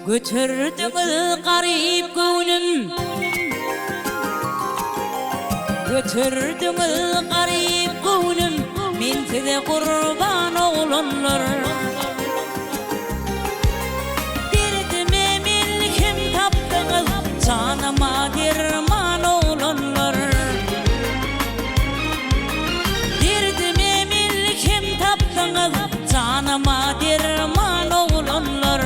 Götürdüңiz garip göwnüm, götürdüңiz garip göwnüm, men size kurban oğlanlar. Derdime melhem tapdyňyz, canıma derman oğlanlar. Derdime melhem tapdyňyz, canıma derman oğlanlar.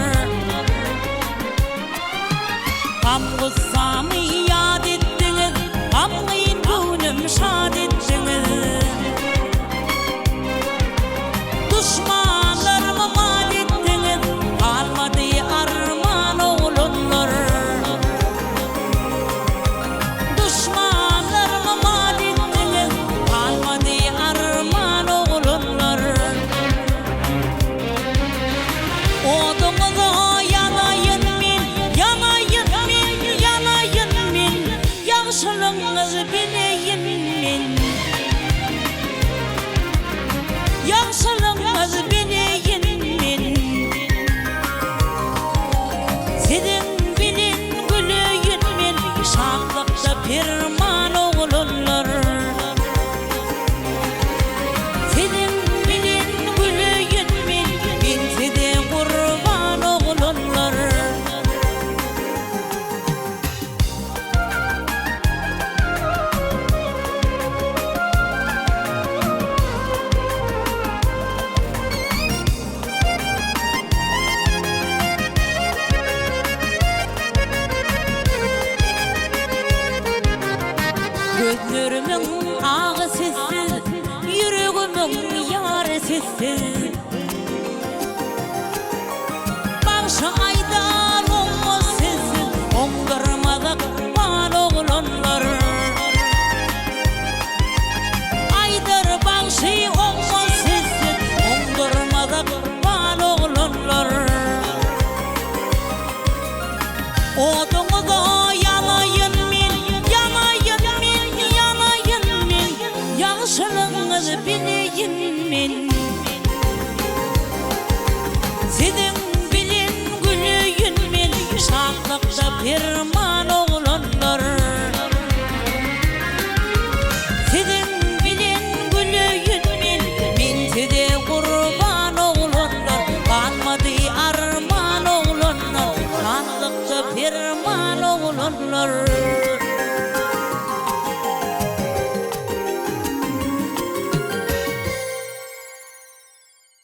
Gam gussamy yad etdiňiz, gam gyn göwnüm şad etdiňiz. Düşmanlarıma mad etdiňiz, kalmady arman oğlanlar. Düşmanlarıma mad etdiňiz, kalmady arman oğlanlar. Oduňyza ýanaýyn men, ýanaýyn men, ýanaýyn men, ýagşylygyňyzy bileýin men. Ýagşylygyňyzy bileýin men. Siziň bilen güleýin men, şadlykda pirman oğlanlar. Siziň bilen güleýin men, men size kurban oğlanlar. Gözlerimin ağı sessiz, yüreğimin yarı sessiz. Başı aydar olmaz sessiz, oňdurmada kurban oğlanlar. Aydar başı olmaz sessiz, oňdurmada kurban oğlanlar. Oduňyza ýanaýyn men, ýanaýyn men, ýanaýyn men, ýagşylygyňyzy bileýin men. Siziň bilen güleýin men, şadlykda pirman